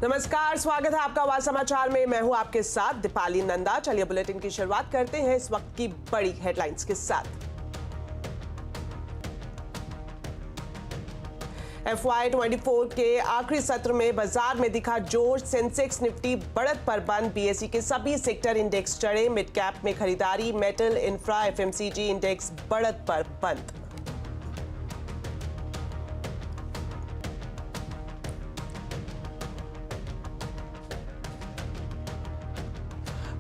नमस्कार, स्वागत है आपका आवाज समाचार में। मैं हूं आपके साथ दीपाली नंदा। चलिए बुलेटिन की शुरुआत करते हैं इस वक्त की बड़ी हेडलाइंस के साथ। FY24 के आखिरी सत्र में बाजार में दिखा जोश। सेंसेक्स निफ्टी बढ़त पर बंद। बीएसई के सभी सेक्टर इंडेक्स चढ़े। मिड कैप में खरीदारी। मेटल, इंफ्रा, एफएमसीजी इंडेक्स बढ़त पर बंद।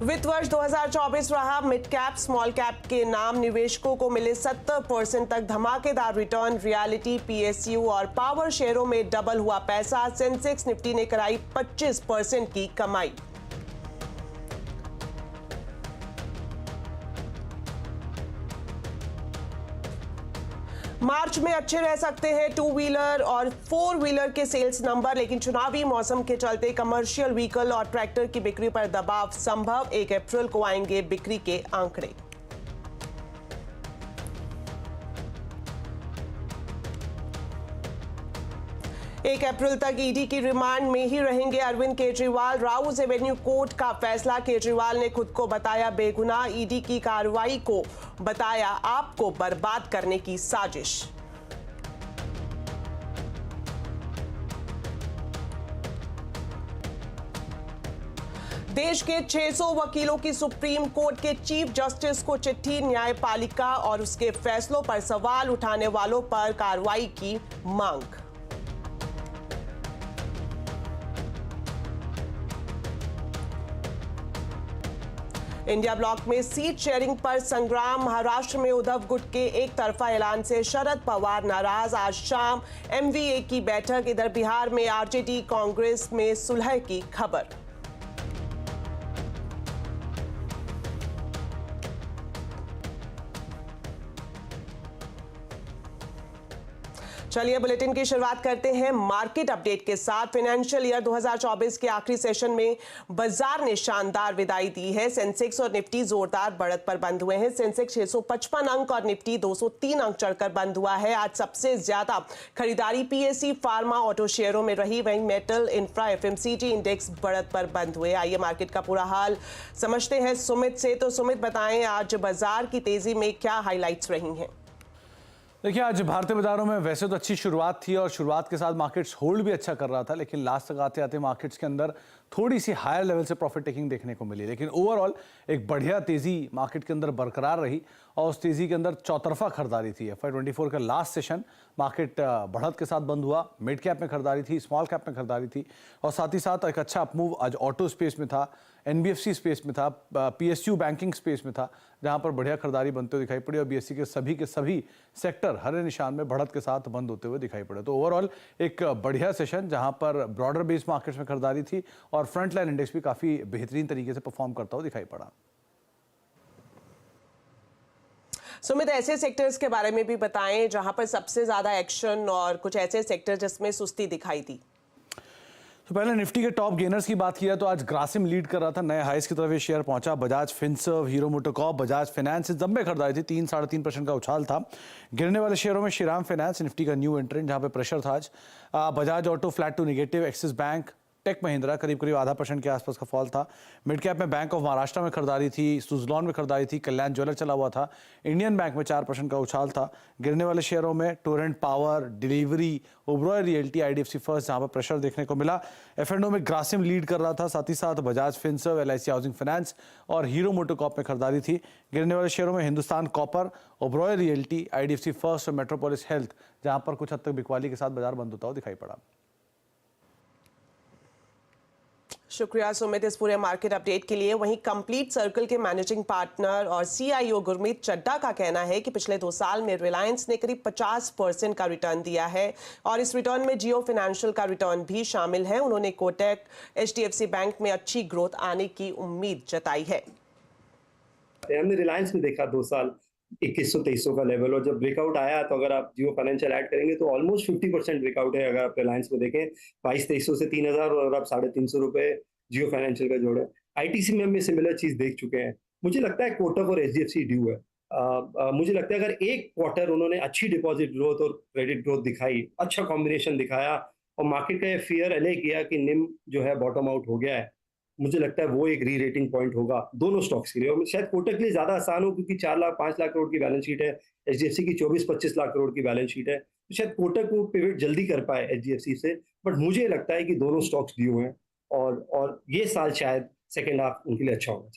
वित्त वर्ष 2024 रहा। मिड कैप स्मॉल कैप के नाम निवेशकों को मिले 70% तक धमाकेदार रिटर्न। रियलिटी, पीएसयू और पावर शेयरों में डबल हुआ पैसा। सेंसेक्स निफ्टी ने कराई 25% की कमाई। मार्च में अच्छे रह सकते हैं टू व्हीलर और फोर व्हीलर के सेल्स नंबर, लेकिन चुनावी मौसम के चलते कमर्शियल व्हीकल और ट्रैक्टर की बिक्री पर दबाव संभव। 1 अप्रैल को आएंगे बिक्री के आंकड़े। एक अप्रैल तक ईडी की रिमांड में ही रहेंगे अरविंद केजरीवाल। राउज एवेन्यू कोर्ट का फैसला। केजरीवाल ने खुद को बताया बेगुनाह। ईडी की कार्रवाई को बताया आपको बर्बाद करने की साजिश। देश के 600 वकीलों की सुप्रीम कोर्ट के चीफ जस्टिस को चिट्ठी। न्यायपालिका और उसके फैसलों पर सवाल उठाने वालों पर कार्रवाई की मांग। इंडिया ब्लॉक में सीट शेयरिंग पर संग्राम। महाराष्ट्र में उद्धव गुट के एक तरफा ऐलान से शरद पवार नाराज। आज शाम एमवीए की बैठक। इधर बिहार में आरजेडी कांग्रेस में सुलह की खबर। चलिए बुलेटिन की शुरुआत करते हैं मार्केट अपडेट के साथ। फाइनेंशियल ईयर 2024 के आखिरी सेशन में बाजार ने शानदार विदाई दी है। सेंसेक्स और निफ्टी जोरदार बढ़त पर बंद हुए हैं। सेंसेक्स 655 अंक और निफ्टी 203 अंक चढ़कर बंद हुआ है। आज सबसे ज्यादा खरीदारी पीएसई, फार्मा, ऑटो शेयरों में रही। वहीं मेटल, इंफ्रा, एफएमसीजी इंडेक्स बढ़त पर बंद हुए। आइए मार्केट का पूरा हाल समझते हैं सुमित से। तो सुमित, बताएं आज बाजार की तेजी में क्या हाईलाइट्स रही हैं? देखिए, आज भारतीय बाजारों में वैसे तो अच्छी शुरुआत थी और शुरुआत के साथ मार्केट्स होल्ड भी अच्छा कर रहा था, लेकिन लास्ट तक आते आते मार्केट्स के अंदर थोड़ी सी हायर लेवल से प्रॉफिट टेकिंग देखने को मिली। लेकिन ओवरऑल एक बढ़िया तेजी मार्केट के अंदर बरकरार रही और उस तेजी के अंदर चौतरफा खरीदारी थी। FY24 का लास्ट सेशन मार्केट बढ़त के साथ बंद हुआ। मिड कैप में खरीदारी थी, स्मॉल कैप में खरीदारी थी और साथ ही साथ एक अच्छा अपमूव आज ऑटो स्पेस में था, एनबीएफसी स्पेस में था, पीएसयू बैंकिंग स्पेस में था, जहां पर बढ़िया खरीदारी बनते हुए दिखाई पड़ी और बीएसई के सभी सेक्टर हरे निशान में बढ़त के साथ बंद होते हुए दिखाई पड़े। तो ओवरऑल एक बढ़िया सेशन जहां पर ब्रॉडर बेस मार्केट्स में खरीदारी थी और फ्रंट लाइन इंडेक्स भी काफी बेहतरीन तरीके से परफॉर्म करता हुआ दिखाई पड़ा। सुमित, ऐसे सेक्टर्स के बारे में भी बताएं जहां पर सबसे ज्यादा एक्शन और कुछ ऐसे सेक्टर जिसमें सुस्ती दिखाई दी। तो पहले निफ्टी के टॉप गेनर्स की बात किया तो आज ग्रासिम लीड कर रहा था, नए हाईस की तरफ ये शेयर पहुंचा। Bajaj Finserv, hero MotoCorp, Bajaj finance जब में खरीदारी थी। 3-3.5% का उछाल था। गिरने वाले शेयरों में श्रीराम फाइनेंस, निफ्टी का न्यू एंट्रेंट जहां पे प्रेशर था आज। Bajaj Auto flat to negative, Axis Bank, Tech Mahindra करीब 0.5% के आसपास का फॉल था। मिड कैप में बैंक ऑफ महाराष्ट्र में खरीदारी थी, सुजलॉन में खरीदारी थी, कल्याण ज्वेलर चला हुआ था। इंडियन बैंक में 4% का उछाल था। गिरने वाले शेयरों में Torrent power, delivery, Oberoi realty, IDFC first जहां पर प्रेशर देखने को मिला। एफ&ओ में ग्रासिम लीड कर रहा था, साथ ही साथ Bajaj Finserv, LIC housing finance और हीरो मोटोकॉर्प में खरीदारी थी। गिरने वाले शेयरों में Hindustan copper, Oberoi realty, IDFC first और मेट्रोपोलिस हेल्थ जहां पर कुछ हद तक बिकवाली के साथ बाजार बंद होता हुआ दिखाई पड़ा। शुक्रिया सुमित इस पूरे मार्केट अपडेट के लिए। वहीं कंप्लीट सर्कल के मैनेजिंग पार्टनर और सीआईओ गुरमीत चड्ढा का कहना है कि पिछले 2 साल में रिलायंस ने करीब 50% का रिटर्न दिया है और इस रिटर्न में जियो फाइनेंशियल का रिटर्न भी शामिल है। उन्होंने कोटक, एचडीएफसी बैंक में अच्छी ग्रोथ आने की उम्मीद जताई है। हमने रिलायंस में देखा 2 साल 2100-2300 का लेवल, और जब ब्रेकआउट आया तो अगर आप जियो फाइनेंशियल ऐड करेंगे तो ऑलमोस्ट 50% ब्रेकआउट है। अगर आप रिलायंस में देखें 2200-2300 से 3000 और आप 350 रुपए जियो फाइनेंशियल का जोड़े। आईटीसी में हम सिमिलर चीज देख चुके हैं। मुझे लगता है कोटक और एचडीएफसी ड्यू है। मुझे लगता है अगर एक क्वार्टर उन्होंने अच्छी डिपॉजिट ग्रोथ और क्रेडिट ग्रोथ दिखाई, अच्छा कॉम्बिनेशन दिखाया और मार्केट का ये फियर एले किया कि निम जो है बॉटम आउट हो गया है, मुझे लगता है वो एक री रेटिंग पॉइंट होगा दोनों स्टॉक्स के लिए। और शायद कोटक के लिए ज्यादा आसान हो क्योंकि 4 लाख 5 लाख करोड़ की बैलेंस शीट है, एचडीएफसी की 24-25 लाख करोड़ की बैलेंस शीट है, तो शायद कोटक को पिवट जल्दी कर पाए एचडीएफसी से। बट मुझे लगता है कि दोनों स्टॉक्स ड्यू हैं और ये साल शायद सेकेंड हाफ उनके लिए अच्छा होगा।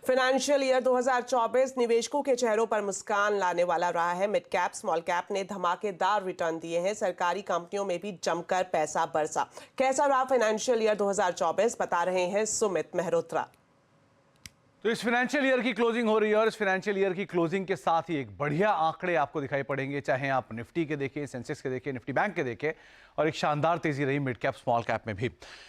फाइनेंशियल ईयर 2024 निवेशकों के चेहरों पर मुस्कान लाने वाला रहा है। मिड कैप स्मॉल कैप ने धमाकेदार रिटर्न दिए हैं। सरकारी कंपनियों में भी जमकर पैसा बरसा। कैसा रहा फाइनेंशियल ईयर 2024, बता रहे हैं सुमित मेहरोत्रा। तो इस फाइनेंशियल ईयर की क्लोजिंग हो रही है और इस फाइनेंशियल ईयर की क्लोजिंग के साथ ही एक बढ़िया आंकड़े आपको दिखाई पड़ेंगे, चाहे आप निफ्टी के देखें, सेंसेक्स के देखें, निफ्टी बैंक के देखें, और एक शानदार तेजी रही मिड कैप स्मॉल कैप में भी।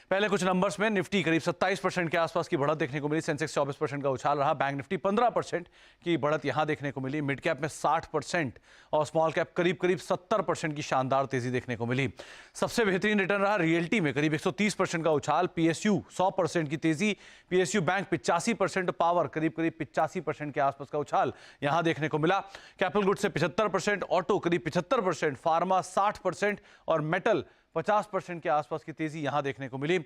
पहले कुछ नंबर्स में निफ्टी करीब 27% के आसपास की बढ़त देखने को मिली, सेंसेक्स 24% का उछाल रहा, बैंक निफ्टी 15% की बढ़त यहां देखने को मिली, मिड कैप में 60% और स्मॉल कैप करीब 70% की शानदार तेजी देखने को मिली। सबसे बेहतरीन रिटर्न रहा रियल्टी में, करीब 130% का उछाल, पीएसयू 100% की तेजी, पीएसयू बैंक 85%, पावर करीब 85% के आसपास का उछाल यहां देखने को मिला। कैपिटल गुड्स से 75%, ऑटो करीब 75%, फार्मा 60% और मेटल 50% के आसपास की तेजी यहां देखने को मिली।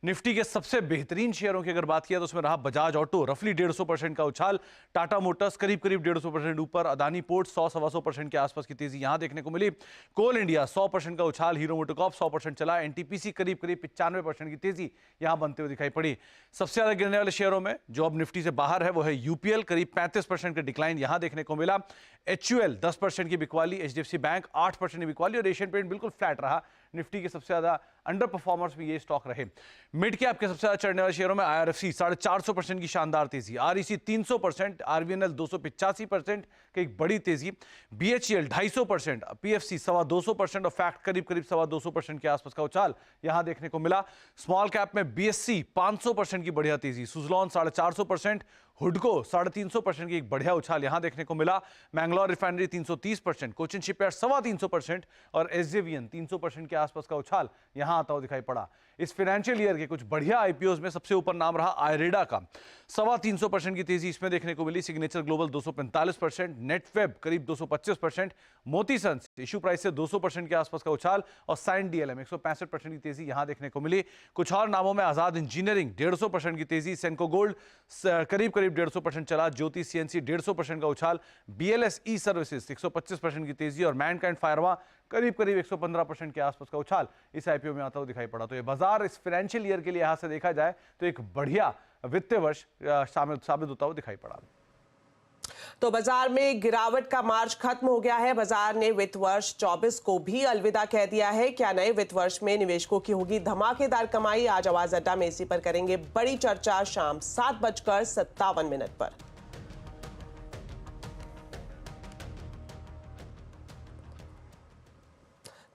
निफ्टी के सबसे बेहतरीन शेयरों की अगर बात किया तो उसमें रहा बजाज ऑटो, रफली 150% का उछाल, टाटा मोटर्स करीब 150% ऊपर, अदानी पोर्ट 100-125% के आसपास की तेजी यहां देखने को मिली। कोल इंडिया 100% का उछाल, हीरो मोटोकॉर्प 100% चला, एनटीपीसी करीब 95% की तेजी यहां बनते हुए दिखाई पड़ी। सबसे ज्यादा गिरने वाले शेयरों में जो अब निफ्टी से बाहर है वो है यूपीएल, करीब 35% का डिक्लाइन यहां देखने को मिला। एचयूएल 10% की बिकवाली, एचडीएफसी बैंक 8% की बिकवाली और एशियन पेंट बिल्कुल फ्लैट रहा। निफ्टी के सबसे ज्यादा अंडर परफॉर्मर्स भी ये स्टॉक रहे। मिड कैप के सबसे ज्यादा चढ़ने वाले शेयरों में आईआरएफसी 450% की शानदार तेजी, आरईसी 300%, आरबीएनएल 285% की एक बड़ी तेजी, बीएचईएल 250%, पीएफसी 225% और फैक्ट करीब 225% के आसपास का उछाल यहां देखने को मिला। स्मॉल कैप में बीएससी 500% की बढ़िया तेजी, सुजलॉन 450%, हुडको 350% की एक बढ़िया उछाल यहां देखने को मिला। मैंगलोर रिफाइनरी 330%, कोचिन शिपयार्ड 325% और एसजेवीएन 300% के आसपास का उछाल यहां आता हुआ दिखाई पड़ा। इस फाइनेंशियल ईयर के कुछ बढ़िया आईपीओज में सबसे ऊपर नाम रहा आयरेडा का, 325% की तेजी इसमें देखने को मिली। सिग्नेचर ग्लोबल 245%, नेटवेब करीब 225%, मोती सन्स इशू प्राइस से 200% के आसपास का उछाल और साइन डीएलएम 165% की तेजी यहां देखने को मिली। कुछ और नामों में आजाद इंजीनियरिंग 150% की तेजी, सेंको गोल्ड करीब 150% चला, ज्योति सीएनसी 150% का उछाल, बीएलएस ई सर्विसेज 125% की तेजी और मैनकाइंड फायरवा करीब 115% के आसपास का उछाल इस आईपीओ में आता हुआ दिखाई पड़ा। तो ये बाजार इस फाइनेंशियल ईयर के लिए यहां से देखा जाए तो एक बढ़िया वित्तीय वर्ष साबित होता हुआ दिखाई पड़ा। तो बाजार में गिरावट का मार्च खत्म हो गया है। बाजार ने वित्त वर्ष 24 को भी अलविदा कह दिया है। क्या नए वित्त वर्ष में निवेशकों की होगी धमाकेदार कमाई? आज आवाज अड्डा में इसी पर करेंगे बड़ी चर्चा शाम 7:57 पर।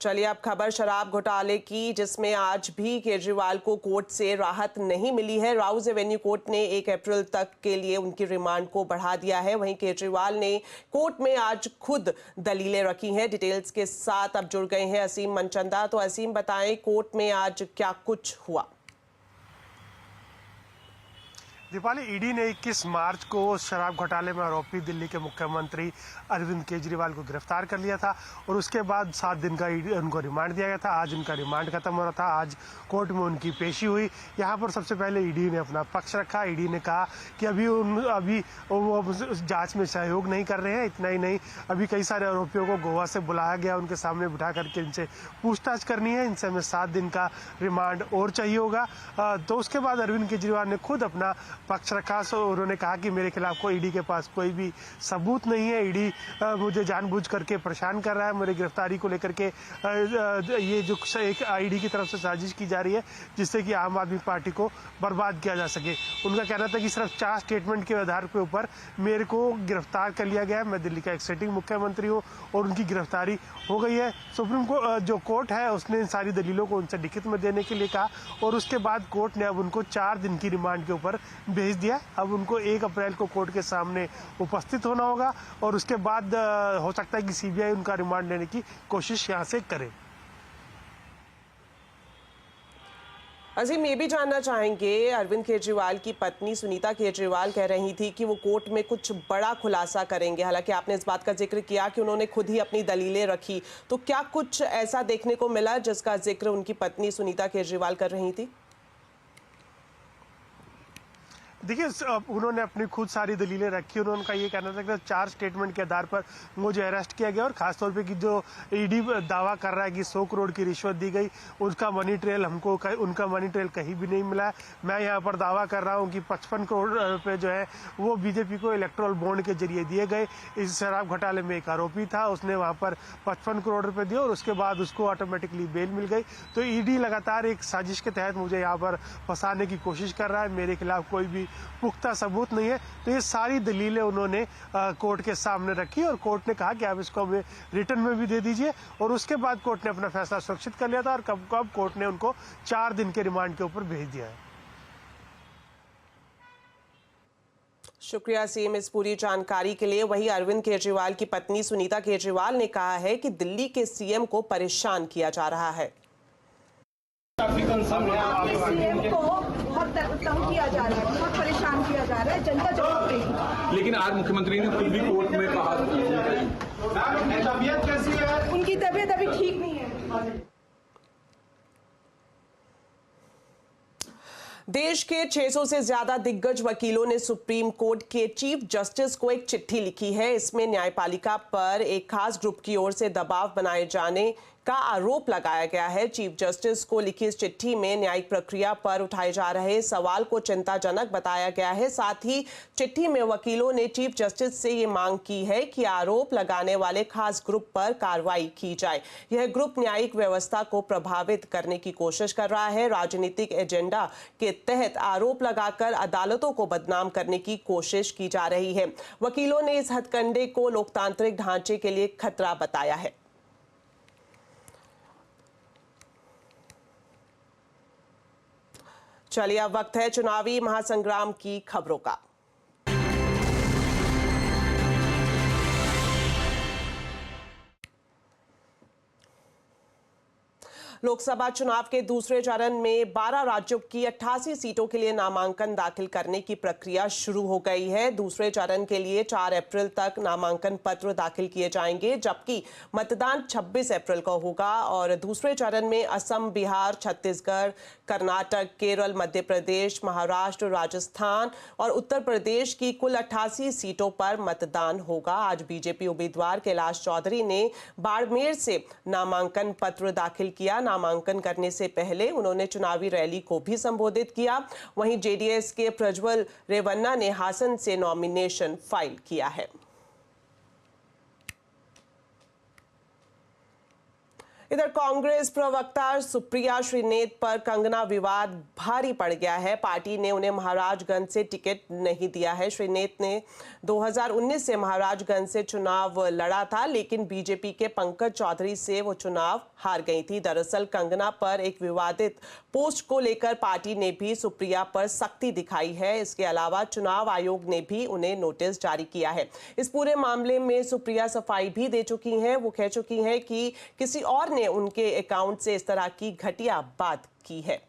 चलिए अब खबर शराब घोटाले की, जिसमें आज भी केजरीवाल को कोर्ट से राहत नहीं मिली है। राउज एवेन्यू कोर्ट ने 1 अप्रैल तक के लिए उनकी रिमांड को बढ़ा दिया है। वहीं केजरीवाल ने कोर्ट में आज खुद दलीलें रखी हैं। डिटेल्स के साथ अब जुड़ गए हैं असीम मनचंदा। तो असीम, बताएं कोर्ट में आज क्या कुछ हुआ? दीपाली, ईडी ने 21 मार्च को शराब घोटाले में आरोपी दिल्ली के मुख्यमंत्री अरविंद केजरीवाल को गिरफ्तार कर लिया था और उसके बाद 7 दिन का उनको रिमांड दिया गया था। आज उनका रिमांड खत्म हो रहा था। आज कोर्ट में उनकी पेशी हुई। यहाँ पर सबसे पहले ईडी ने अपना पक्ष रखा। ईडी ने कहा कि अभी वो जांच में सहयोग नहीं कर रहे हैं। इतना ही नहीं, अभी कई सारे आरोपियों को गोवा से बुलाया गया, उनके सामने बिठा करके इनसे पूछताछ करनी है। इनसे हमें 7 दिन का रिमांड और चाहिए होगा। तो उसके बाद अरविंद केजरीवाल ने खुद अपना पक्ष रखा। उन्होंने कहा कि मेरे खिलाफ ईडी के पास कोई भी सबूत नहीं है। ईडी मुझे जानबूझ करके परेशान कर रहा है। मेरी गिरफ्तारी को लेकर के ये जो एक ईडी की तरफ से साजिश की जा रही है जिससे कि आम आदमी पार्टी को बर्बाद किया जा सके। उनका कहना था कि सिर्फ 4 स्टेटमेंट के आधार के ऊपर मेरे को गिरफ्तार कर लिया गया है। मैं दिल्ली का एक सिटिंग मुख्यमंत्री हूँ और उनकी गिरफ्तारी हो गई है। सुप्रीम कोर्ट जो कोर्ट है उसने इन सारी दलीलों को उनसे लिखित में देने के लिए कहा और उसके बाद कोर्ट ने अब उनको 4 दिन की रिमांड के ऊपर भेज दिया। अब उनको 1 अप्रैल को कोर्ट के सामने उपस्थित होना होगा और उसके बाद हो सकता है कि सीबीआई उनका रिमांड लेने की कोशिश यहां से करे। अजीम, ये भी जानना चाहेंगे, अरविंद केजरीवाल की पत्नी सुनीता केजरीवाल कह रही थी कि वो कोर्ट में कुछ बड़ा खुलासा करेंगे। हालांकि आपने इस बात का जिक्र किया कि उन्होंने खुद ही अपनी दलीलें रखी, तो क्या कुछ ऐसा देखने को मिला जिसका जिक्र उनकी पत्नी सुनीता केजरीवाल कर रही थी? देखिए, उन्होंने अपनी खुद सारी दलीलें रखी। उनका ये कहना था कि 4 स्टेटमेंट के आधार पर मुझे अरेस्ट किया गया और खासतौर पे कि जो ईडी दावा कर रहा है कि 100 करोड़ की रिश्वत दी गई, उसका मनी ट्रेल उनका मनी ट्रेल कहीं भी नहीं मिला है। मैं यहाँ पर दावा कर रहा हूँ कि 55 करोड़ रुपये जो है वो बीजेपी को इलेक्ट्रल बॉन्ड के जरिए दिए गए। इस शराब घोटाले में एक आरोपी था, उसने वहाँ पर 55 करोड़ रुपये दिए और उसके बाद उसको ऑटोमेटिकली बेल मिल गई। तो ईडी लगातार एक साजिश के तहत मुझे यहाँ पर फंसाने की कोशिश कर रहा है। मेरे खिलाफ कोई भी पुख्ता सबूत नहीं है। तो ये सारी दलीलें उन्होंने कोर्ट के सामने रखी और कोर्ट ने कहा कि आप इसको हमें रिटर्न में भी दे दीजिए। और उसके बाद कोर्ट ने अपना फैसला सुरक्षित कर लिया था और कब कोर्ट ने उनको 4 दिन के रिमांड के ऊपर भेज दिया है। शुक्रिया सीएम इस पूरी जानकारी के लिए। वहीं अरविंद केजरीवाल की पत्नी सुनीता केजरीवाल ने कहा है कि दिल्ली के सीएम को परेशान किया जा रहा है। सीएम को बहुत तंग किया जा रहा है, बहुत परेशान किया जा रहा है, जनता जवाब देगी। लेकिन आज मुख्यमंत्री ने खुद भी कोर्ट में कहा तबीयत कैसी है? उनकी तबीयत अभी ठीक नहीं है। देश के 600 से ज्यादा दिग्गज वकीलों ने सुप्रीम कोर्ट के चीफ जस्टिस को एक चिट्ठी लिखी है। इसमें न्यायपालिका पर एक खास ग्रुप की ओर से दबाव बनाए जाने का आरोप लगाया गया है। चीफ जस्टिस को लिखी इस चिट्ठी में न्यायिक प्रक्रिया पर उठाए जा रहे सवाल को चिंताजनक बताया गया है। साथ ही चिट्ठी में वकीलों ने चीफ जस्टिस से ये मांग की है कि आरोप लगाने वाले खास ग्रुप पर कार्रवाई की जाए। यह ग्रुप न्यायिक व्यवस्था को प्रभावित करने की कोशिश कर रहा है। राजनीतिक एजेंडा के तहत आरोप लगाकर अदालतों को बदनाम करने की कोशिश की जा रही है। वकीलों ने इस हथकंडे को लोकतांत्रिक ढांचे के लिए खतरा बताया है। चलिए, अब वक्त है चुनावी महासंग्राम की खबरों का। लोकसभा चुनाव के दूसरे चरण में 12 राज्यों की 88 सीटों के लिए नामांकन दाखिल करने की प्रक्रिया शुरू हो गई है। दूसरे चरण के लिए 4 अप्रैल तक नामांकन पत्र दाखिल किए जाएंगे, जबकि मतदान 26 अप्रैल को होगा। और दूसरे चरण में असम, बिहार, छत्तीसगढ़, कर्नाटक, केरल, मध्य प्रदेश, महाराष्ट्र, राजस्थान और उत्तर प्रदेश की कुल 88 सीटों पर मतदान होगा। आज बीजेपी उम्मीदवार कैलाश चौधरी ने बाड़मेर से नामांकन पत्र दाखिल किया। नामांकन करने से पहले उन्होंने चुनावी रैली को भी संबोधित किया। वहीं जेडीएस के प्रज्वल रेवन्ना ने हासन से नॉमिनेशन फाइल किया है। इधर कांग्रेस प्रवक्ता सुप्रिया श्रीनेत पर कंगना विवाद भारी पड़ गया है। पार्टी ने उन्हें महाराजगंज से टिकट नहीं दिया है। श्रीनेत ने 2019 से महाराजगंज से चुनाव लड़ा था, लेकिन बीजेपी के पंकज चौधरी से वो चुनाव हार गई थी। दरअसल कंगना पर एक विवादित पोस्ट को लेकर पार्टी ने भी सुप्रिया पर सख्ती दिखाई है। इसके अलावा चुनाव आयोग ने भी उन्हें नोटिस जारी किया है। इस पूरे मामले में सुप्रिया सफाई भी दे चुकी हैं। वो कह चुकी हैं कि किसी और ने उनके अकाउंट से इस तरह की घटिया बात की है।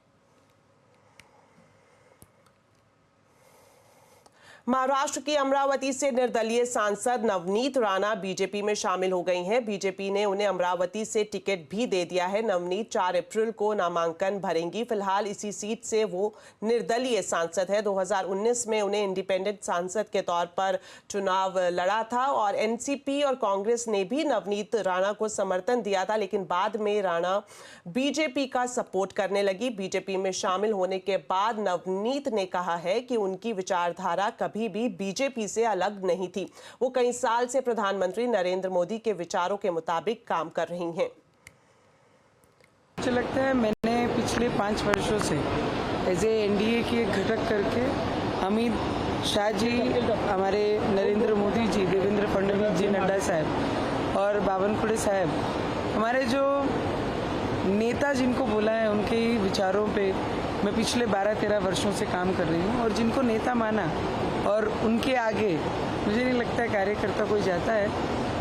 महाराष्ट्र की अमरावती से निर्दलीय सांसद नवनीत राणा बीजेपी में शामिल हो गई हैं। बीजेपी ने उन्हें अमरावती से टिकट भी दे दिया है। नवनीत 4 अप्रैल को नामांकन भरेंगी। फिलहाल इसी सीट से वो निर्दलीय सांसद है। 2019 में उन्हें इंडिपेंडेंट सांसद के तौर पर चुनाव लड़ा था और एनसीपी और कांग्रेस ने भी नवनीत राणा को समर्थन दिया था, लेकिन बाद में राणा बीजेपी का सपोर्ट करने लगी। बीजेपी में शामिल होने के बाद नवनीत ने कहा है कि उनकी विचारधारा भी बीजेपी से अलग नहीं थी। वो कई साल से प्रधानमंत्री नरेंद्र मोदी के विचारों के मुताबिक काम कर रही हैं। मुझे लगता है मैंने पिछले 5 वर्षों से एज ए एनडीए की एक घटक करके अमित शाह जी, हमारे नरेंद्र मोदी जी, देवेंद्र फडणवीस जी, नड्डा साहब और बावनकुळे साहब, हमारे जो नेता जिनको बोला है, उनके ही विचारों पे मैं पिछले 12-13 वर्षों से काम कर रही हूँ। और जिनको नेता माना और उनके आगे मुझे नहीं लगता है कार्यकर्ता कोई जाता है।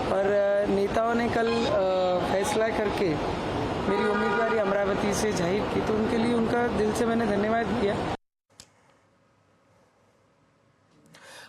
और नेताओं ने कल फैसला करके मेरी उम्मीदवारी अमरावती से जाहिर की, तो उनके लिए उनका दिल से मैंने धन्यवाद दिया।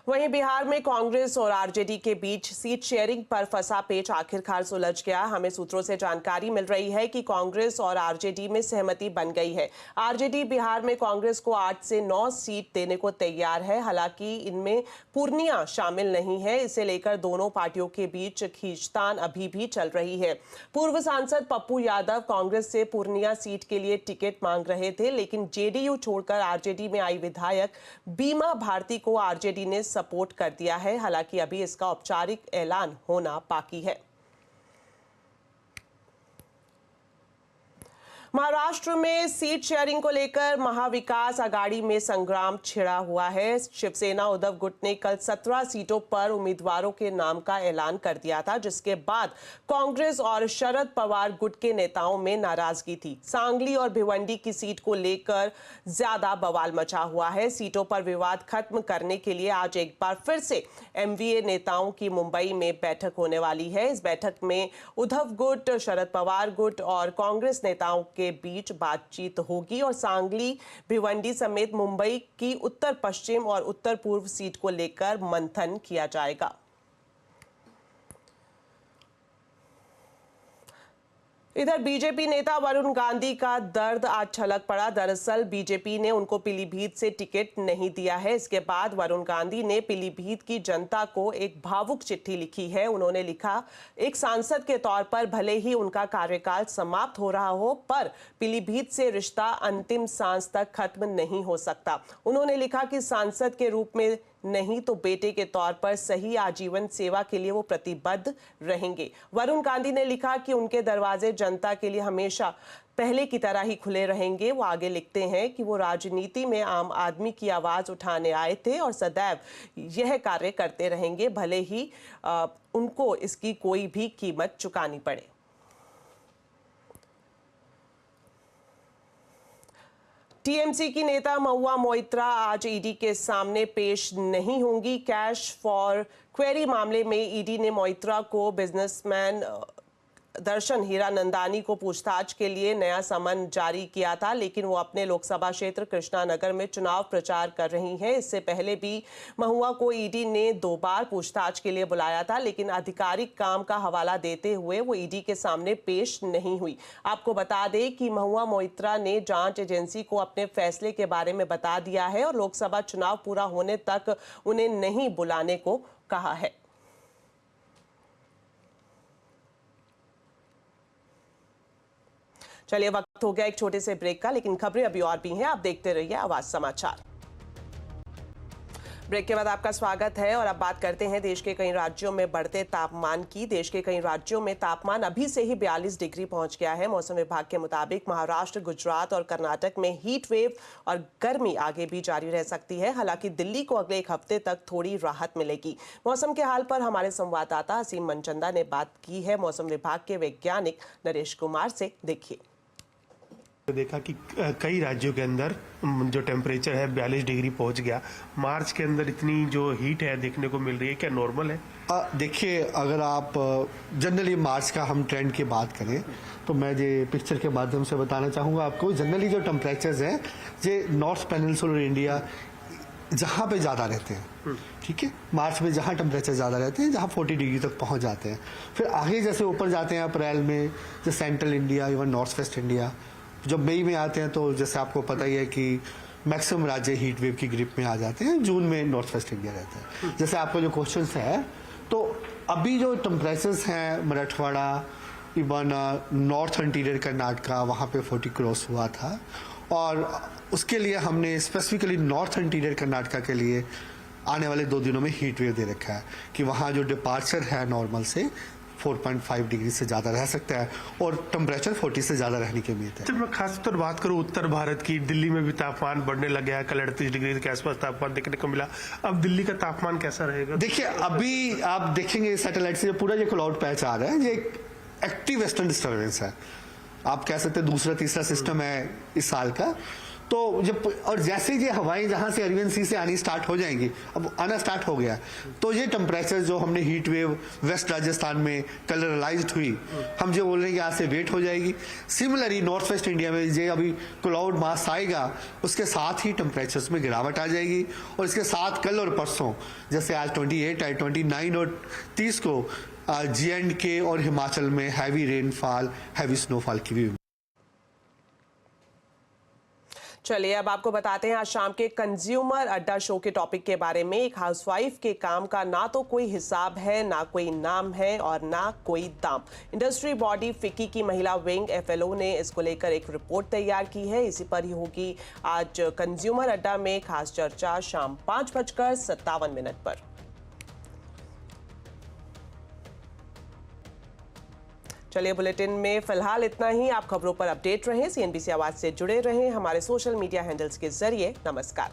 वहीं बिहार में कांग्रेस और आरजेडी के बीच सीट शेयरिंग पर फंसा पेच आखिरकार सुलझ गया। हमें सूत्रों से जानकारी मिल रही है कि कांग्रेस और आरजेडी में सहमति बन गई है। आरजेडी बिहार में कांग्रेस को 8 से 9 सीट देने को तैयार है। हालांकि इनमें पूर्णिया शामिल नहीं है। इसे लेकर दोनों पार्टियों के बीच खींचतान अभी भी चल रही है। पूर्व सांसद पप्पू यादव कांग्रेस से पूर्णिया सीट के लिए टिकट मांग रहे थे, लेकिन जेडीयू छोड़कर आरजेडी में आई विधायक बीमा भारती को आरजेडी ने सपोर्ट कर दिया है। हालांकि अभी इसका औपचारिक ऐलान होना बाकी है। महाराष्ट्र में सीट शेयरिंग को लेकर महाविकास आघाड़ी में संग्राम छिड़ा हुआ है। शिवसेना उद्धव गुट ने कल 17 सीटों पर उम्मीदवारों के नाम का ऐलान कर दिया था, जिसके बाद कांग्रेस और शरद पवार गुट के नेताओं में नाराजगी थी। सांगली और भिवंडी की सीट को लेकर ज्यादा बवाल मचा हुआ है। सीटों पर विवाद खत्म करने के लिए आज एक बार फिर से एमवीए नेताओं की मुंबई में बैठक होने वाली है। इस बैठक में उद्धव गुट, शरद पवार गुट और कांग्रेस नेताओं के बीच बातचीत होगी और सांगली, भिवंडी समेत मुंबई की उत्तर पश्चिम और उत्तर पूर्व सीट को लेकर मंथन किया जाएगा। इधर बीजेपी नेता वरुण गांधी का दर्द आज छलक पड़ा। दरअसल बीजेपी ने उनको पीलीभीत से टिकट नहीं दिया है। इसके बाद वरुण गांधी ने पीलीभीत की जनता को एक भावुक चिट्ठी लिखी है। उन्होंने लिखा, एक सांसद के तौर पर भले ही उनका कार्यकाल समाप्त हो रहा हो, पर पीलीभीत से रिश्ता अंतिम सांस तक खत्म नहीं हो सकता। उन्होंने लिखा कि सांसद के रूप में नहीं तो बेटे के तौर पर सही आजीवन सेवा के लिए वो प्रतिबद्ध रहेंगे। वरुण गांधी ने लिखा कि उनके दरवाजे जनता के लिए हमेशा पहले की तरह ही खुले रहेंगे। वो आगे लिखते हैं कि वो राजनीति में आम आदमी की आवाज उठाने आए थे और सदैव यह कार्य करते रहेंगे, भले ही उनको इसकी कोई भी कीमत चुकानी पड़े। टीएमसी की नेता महुआ मोइत्रा आज ईडी के सामने पेश नहीं होंगी। कैश फॉर क्वेरी मामले में ईडी ने मोइत्रा को बिजनेसमैन दर्शन हीरानंदानी को पूछताछ के लिए नया समन जारी किया था, लेकिन वो अपने लोकसभा क्षेत्र कृष्णानगर में चुनाव प्रचार कर रही हैं। इससे पहले भी महुआ को ईडी ने 2 बार पूछताछ के लिए बुलाया था, लेकिन आधिकारिक काम का हवाला देते हुए वो ईडी के सामने पेश नहीं हुई। आपको बता दें कि महुआ मोइत्रा ने जांच एजेंसी को अपने फैसले के बारे में बता दिया है और लोकसभा चुनाव पूरा होने तक उन्हें नहीं बुलाने को कहा है। चलिए, वक्त हो गया एक छोटे से ब्रेक का, लेकिन खबरें अभी और भी हैं। आप देखते रहिए आवाज समाचार। ब्रेक के बाद आपका स्वागत है और अब बात करते हैं देश के कई राज्यों में बढ़ते तापमान की। देश के कई राज्यों में तापमान अभी से ही 42 डिग्री पहुंच गया है। मौसम विभाग के मुताबिक महाराष्ट्र, गुजरात और कर्नाटक में हीट वेव और गर्मी आगे भी जारी रह सकती है। हालांकि दिल्ली को अगले 1 हफ्ते तक थोड़ी राहत मिलेगी। मौसम के हाल पर हमारे संवाददाता असीम मनचंदा ने बात की है मौसम विभाग के वैज्ञानिक नरेश कुमार से। देखिए, देखा कि कई राज्यों के अंदर जो टेम्परेचर है 42 डिग्री पहुंच गया। मार्च के अंदर इतनी जो हीट है देखने को मिल रही है, क्या नॉर्मल है? देखिए, अगर आप जनरली मार्च का हम ट्रेंड की बात करें तो मैं ये पिक्चर के माध्यम से बताना चाहूँगा आपको। जनरली जो टेम्परेचर्स हैं ये नॉर्थ पेनिनसुलर इंडिया जहाँ पे ज़्यादा रहते हैं, ठीक है, मार्च में जहाँ टेम्परेचर ज़्यादा रहते हैं, जहाँ 40 डिग्री तक पहुँच जाते हैं। फिर आगे जैसे ऊपर जाते हैं अप्रैल में, जो central India, even north west India, जब मई में आते हैं तो जैसे आपको पता ही है कि मैक्सिमम राज्य हीट वेव की ग्रिप में आ जाते हैं। जून में नॉर्थ वेस्ट इंडिया रहता है। जैसे आपका जो क्वेश्चन है, तो अभी जो टेम्परेचर्स हैं Marathwada, even north interior Karnataka, वहाँ पे 40 क्रॉस हुआ था और उसके लिए हमने स्पेसिफिकली नॉर्थ इंटीरियर कर्नाटका के लिए आने वाले 2 दिनों में हीट वेव दे रखा है कि वहाँ जो डिपार्चर है नॉर्मल से 4.5 डिग्री से ज़्यादा रह सकता है और टेम्परेचर 40 से ज़्यादा रहने की उम्मीद है। जब मैं खासतौर बात करूं उत्तर भारत की, दिल्ली में भी तापमान बढ़ने लग गया है। कल 38 डिग्री के आसपास तापमान देखने को मिला। अब दिल्ली का तापमान कैसा रहेगा? देखिए, अभी आप देखेंगे सैटेलाइट से पूरा ये क्लाउड पैच आ रहा है, ये एक्टिव वेस्टर्न डिस्टर्बेंस है। आप कह सकते हैं दूसरा तीसरा सिस्टम है इस साल का। तो जब और जैसे ये हवाएं जहां से अरबियन सी से आनी स्टार्ट हो जाएंगी, अब आना स्टार्ट हो गया, तो ये टेम्परेचर जो हमने हीट वेव वेस्ट राजस्थान में कल रियलाइज हुई, हम जो बोल रहे हैं कि आज से वेट हो जाएगी। सिमिलरली नॉर्थ वेस्ट इंडिया में ये अभी क्लाउड मास आएगा, उसके साथ ही टेम्परेचर्स में गिरावट आ जाएगी, और इसके साथ कल और परसों जैसे आज 28 है, 29 और 30 को J&K और हिमाचल में हैवी रेनफॉल, हैवी स्नोफॉल की भी। चलिए अब आपको बताते हैं आज शाम के कंज्यूमर अड्डा शो के टॉपिक के बारे में। एक हाउसवाइफ के काम का ना तो कोई हिसाब है, ना कोई नाम है और ना कोई दाम। इंडस्ट्री बॉडी फिक्की की महिला विंग FLO ने इसको लेकर एक रिपोर्ट तैयार की है। इसी पर ही होगी आज कंज्यूमर अड्डा में खास चर्चा शाम 5:57 पर। चलिए बुलेटिन में फिलहाल इतना ही। आप खबरों पर अपडेट रहें, CNBC आवाज से जुड़े रहें हमारे सोशल मीडिया हैंडल्स के जरिए। नमस्कार।